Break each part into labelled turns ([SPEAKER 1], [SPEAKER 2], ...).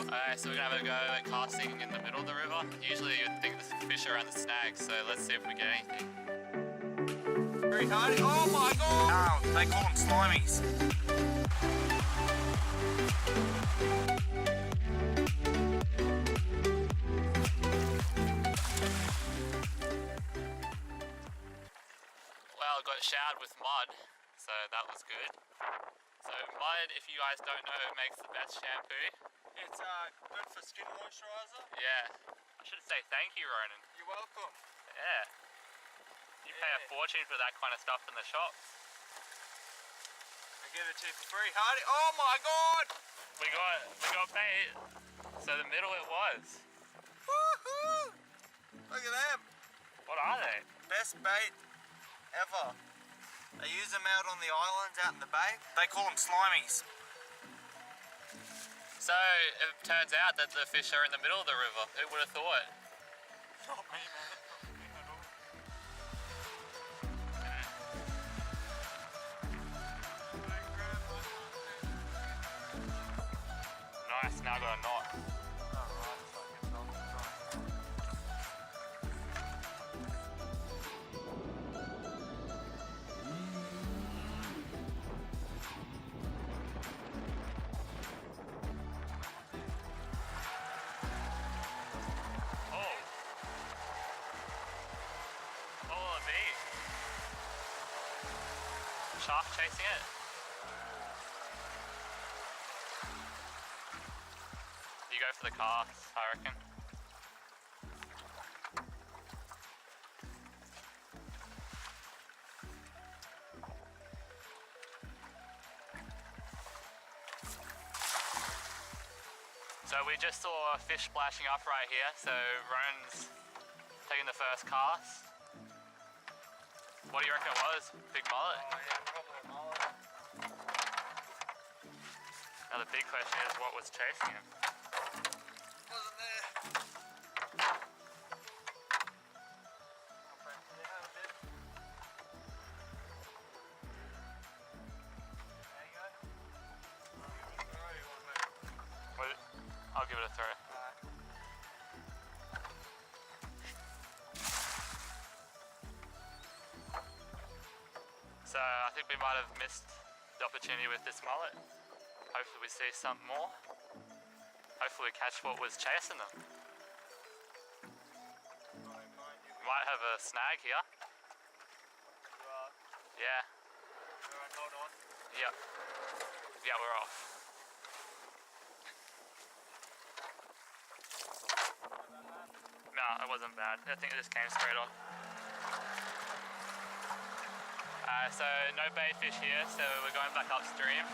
[SPEAKER 1] Alright, so we're gonna have a go at casting in the middle of the river. Usually you'd think the fish are around the snags, so let's see if we get anything.
[SPEAKER 2] Very hard. Oh my god! No, they call them slimies.
[SPEAKER 1] Well, got showered with mud, so that was good. So mud, if you guys don't know, it makes the best shampoo.
[SPEAKER 2] It's good for skin moisturiser.
[SPEAKER 1] Yeah. I should say thank you, Ronin.
[SPEAKER 2] You're welcome.
[SPEAKER 1] Yeah. You pay a fortune for that kind of stuff in the shops.
[SPEAKER 2] I give it to you for free, Hardy. Oh my god!
[SPEAKER 1] We got bait. So the middle it was.
[SPEAKER 2] Woohoo! Look at them.
[SPEAKER 1] What are they?
[SPEAKER 2] Best bait ever. They use them out on the islands out in the bay. They call them slimies.
[SPEAKER 1] So it turns out that the fish are in the middle of the river. Who would have thought?
[SPEAKER 2] Not me, man. Not me at all.
[SPEAKER 1] Nice, now I got a knot. Shark chasing it. You go for the cast, I reckon. So we just saw a fish splashing up right here, so Ronin's taking the first cast. What do you reckon it was? Big mullet?
[SPEAKER 2] Oh yeah, probably a mullet.
[SPEAKER 1] Now the big question is, what was chasing him?
[SPEAKER 2] Wasn't there. There you go.
[SPEAKER 1] I'll give it a throw. So I think we might have missed the opportunity with this mullet. Hopefully we see something more. Hopefully we catch what was chasing them. Might have a snag here. Yeah.
[SPEAKER 2] Alright, hold on.
[SPEAKER 1] Yep. Yeah, we're off. No, it wasn't bad. I think it just came straight off. So no bait fish here, so we're going back upstream.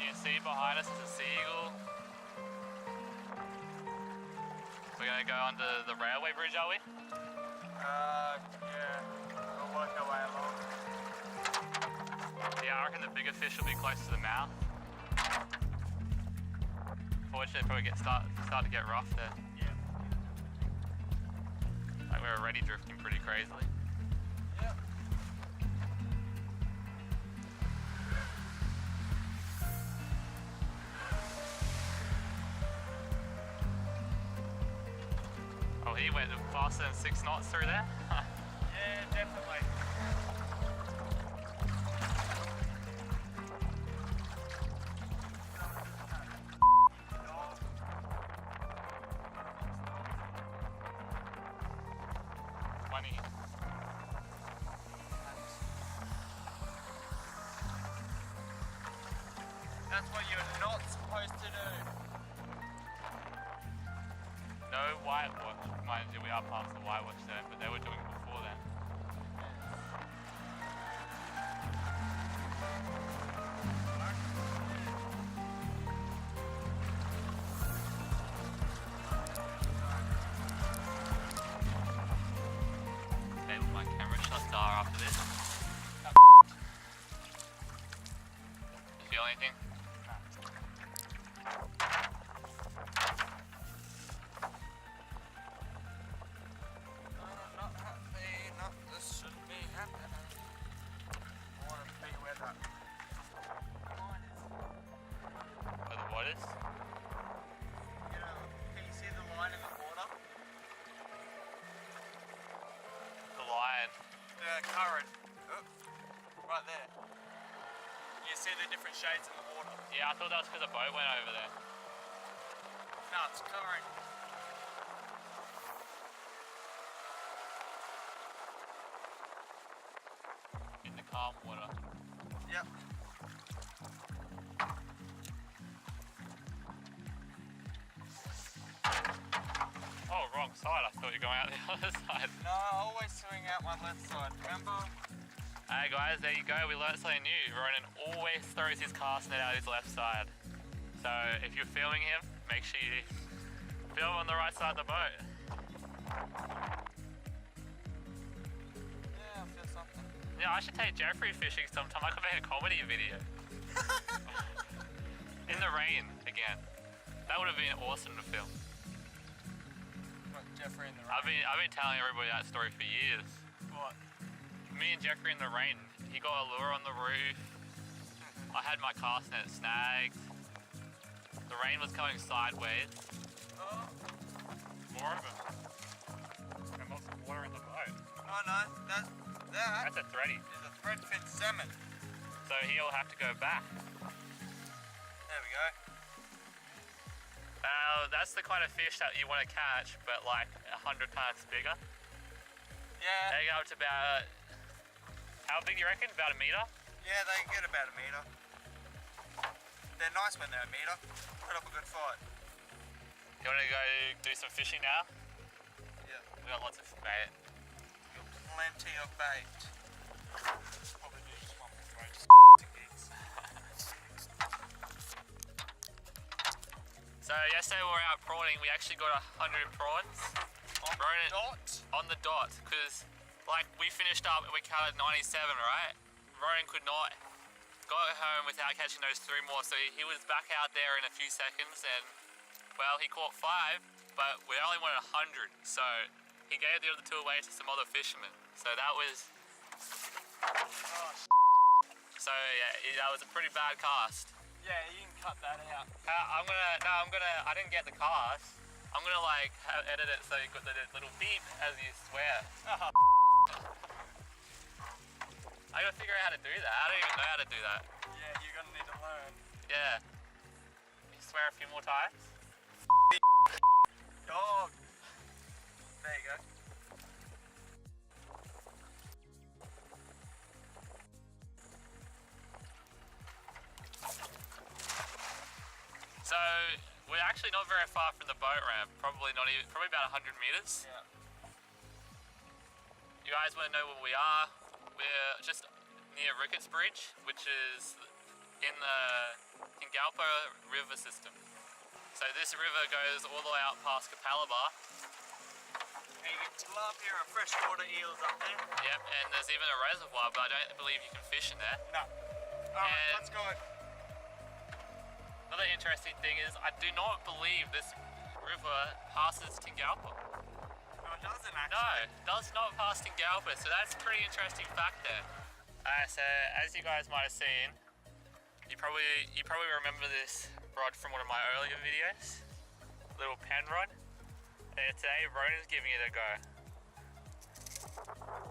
[SPEAKER 1] You can see behind us is a seagull. We're going to go under the railway bridge, are we?
[SPEAKER 2] Yeah. We'll work our way along.
[SPEAKER 1] Yeah, I reckon the bigger fish will be close to the mouth. Fortunately, probably start to get rough there.
[SPEAKER 2] Yeah.
[SPEAKER 1] Like we're already drifting pretty crazily.
[SPEAKER 2] Yep.
[SPEAKER 1] Oh, he went faster than 6 knots through there.
[SPEAKER 2] Yeah, definitely. That's what you're not supposed to do.
[SPEAKER 1] No whitewash. Mind you, we are past the whitewash zone, but they were doing it before then. Okay, well, my camera shuts are after this. You feel anything?
[SPEAKER 2] the different shades in the water.
[SPEAKER 1] Yeah, I thought that was because a boat went over there.
[SPEAKER 2] No, it's current.
[SPEAKER 1] In the calm water.
[SPEAKER 2] Yep.
[SPEAKER 1] Oh, wrong side. I thought you were going out the other side.
[SPEAKER 2] No, I always swing out my left side, remember?
[SPEAKER 1] Hey guys, there you go. We learned something new. Ronin always throws his cast net out his left side. So if you're filming him, make sure you film on the right side of the boat.
[SPEAKER 2] Yeah, I feel something.
[SPEAKER 1] Yeah, I should take Jeffrey fishing sometime. I could make a comedy video. In the rain again. That would have been awesome to film.
[SPEAKER 2] What, Jeffrey in the rain?
[SPEAKER 1] I've been telling everybody that story for years.
[SPEAKER 2] What?
[SPEAKER 1] Me and Jeffrey in the rain. He got a lure on the roof. I had my cast net snagged. The rain was coming sideways.
[SPEAKER 2] Oh.
[SPEAKER 1] More of them. And lots of water in the boat.
[SPEAKER 2] Oh no, that
[SPEAKER 1] That's a thready.
[SPEAKER 2] is a threadfin salmon.
[SPEAKER 1] So he'll have to go back.
[SPEAKER 2] There we go.
[SPEAKER 1] That's the kind of fish that you want to catch, but like 100 times bigger.
[SPEAKER 2] Yeah.
[SPEAKER 1] They go up to about, how big you reckon? About a metre?
[SPEAKER 2] Yeah, they get about a metre. They're nice when they're a metre. Put up a good fight.
[SPEAKER 1] You want to go do some fishing now?
[SPEAKER 2] Yeah.
[SPEAKER 1] We've got lots of bait.
[SPEAKER 2] Got plenty of bait. Probably do just one more throw, just gigs.
[SPEAKER 1] So yesterday we were out prawning. We actually got 100 prawns.
[SPEAKER 2] On
[SPEAKER 1] Ronin,
[SPEAKER 2] the dot.
[SPEAKER 1] on the dot, because like we finished up and we counted 97, right? Ronin could not go home without catching those 3 more, so he was back out there in a few seconds, and well, he caught 5, but we only wanted 100, so he gave the other 2 away to some other fishermen. So that was,
[SPEAKER 2] Oh,
[SPEAKER 1] so yeah, that was a pretty bad cast.
[SPEAKER 2] yeah, you can cut that out.
[SPEAKER 1] I didn't get the cast. I'm gonna like edit it so you got the little beep as you swear.
[SPEAKER 2] Oh,
[SPEAKER 1] I gotta figure out how to do that. I don't even know how to do that.
[SPEAKER 2] yeah, you're gonna need to learn.
[SPEAKER 1] Yeah. You swear a few more times?
[SPEAKER 2] Dog. There you go.
[SPEAKER 1] So we're actually not very far from the boat ramp. Probably about 100 meters.
[SPEAKER 2] Yeah.
[SPEAKER 1] You guys want to know where we are? We're just near Ricketts Bridge, which is in the Tingalpa river system. So this river goes all the way out past Kapalaba.
[SPEAKER 2] And you get tilapia and freshwater eels up there.
[SPEAKER 1] Yep, and there's even a reservoir, but I don't believe you can fish in there.
[SPEAKER 2] No. Alright,
[SPEAKER 1] And-
[SPEAKER 2] let's go.
[SPEAKER 1] Another interesting thing is I do not believe this river passes Tingalpa.
[SPEAKER 2] No, it doesn't
[SPEAKER 1] No,
[SPEAKER 2] actually.
[SPEAKER 1] it does not pass Tingalpa, so that's a pretty interesting fact there. So as you guys might have seen, you probably remember this rod from one of my earlier videos, little pen rod. And today Ronin's giving it a go.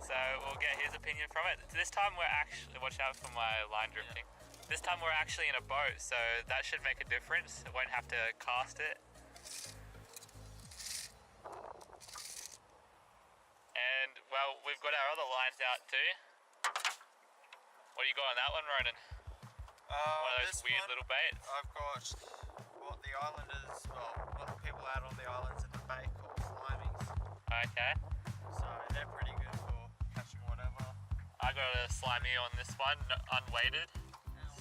[SPEAKER 1] So we'll get his opinion from it. This time we're actually, watch out for my line drifting. This time we're actually in a boat, so that should make a difference. I won't have to cast it. And well, we've got our other lines out too. What do you got on that one, Ronin? One of those
[SPEAKER 2] This
[SPEAKER 1] weird
[SPEAKER 2] one,
[SPEAKER 1] little baits.
[SPEAKER 2] I've got what the islanders, well, what the people out on the islands in the bay call slimies.
[SPEAKER 1] Okay.
[SPEAKER 2] So they're pretty good for catching whatever.
[SPEAKER 1] I got a slimy on this one, unweighted.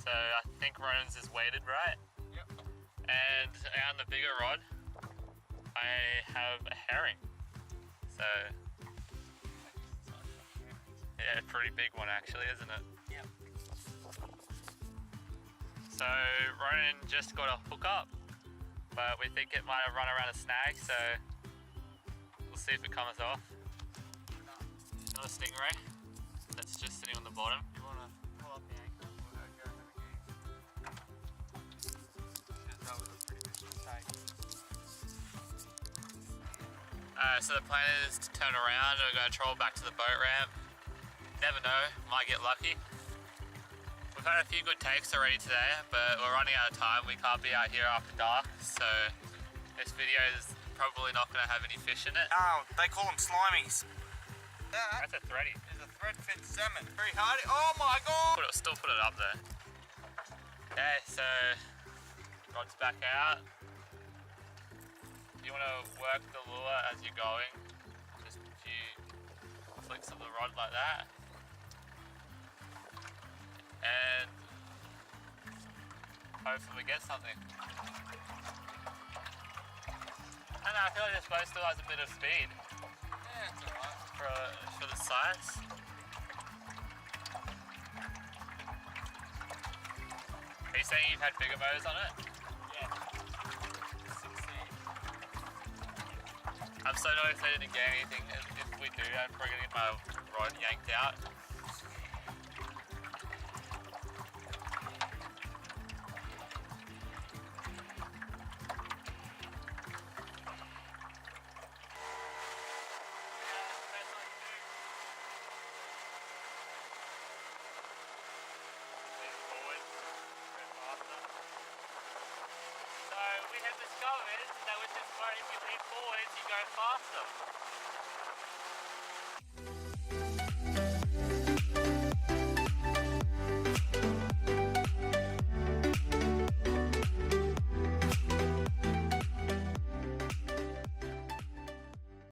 [SPEAKER 1] So I think Ronin's is weighted, right?
[SPEAKER 2] Yep.
[SPEAKER 1] And on the bigger rod, I have a herring. So yeah, a pretty big one actually, isn't it?
[SPEAKER 2] Yep.
[SPEAKER 1] So Ronin just got a hook up, but we think it might have run around a snag, so we'll see if it comes off. Another stingray that's just sitting on the bottom.
[SPEAKER 2] You want to pull up the anchor or go over the geese? Because that was a pretty good take.
[SPEAKER 1] So the plan is to turn around and we're going to troll back to the boat ramp. Never know, might get lucky. We've Had a few good takes already today, but we're running out of time. We can't be out here after dark, so this video is probably not going to have any fish in it.
[SPEAKER 2] Oh, they call them slimies. Yeah,
[SPEAKER 1] That's a thready.
[SPEAKER 2] there's a threadfin salmon. Very hardy. Oh my god!
[SPEAKER 1] Still put it up there. Okay, so rod's back out. You want to work the lure as you're going. Just a few flicks of the rod like that. And hopefully we get something. And I feel like this boat still has a bit of speed.
[SPEAKER 2] Yeah, it's alright.
[SPEAKER 1] For the size. Are you saying you've had bigger bows on it?
[SPEAKER 2] Yeah. 16.
[SPEAKER 1] I'm so not excited to get anything. If we do, I'm probably gonna get my rod yanked out. So we have discovered that with this boat, if you lean forwards, you go faster.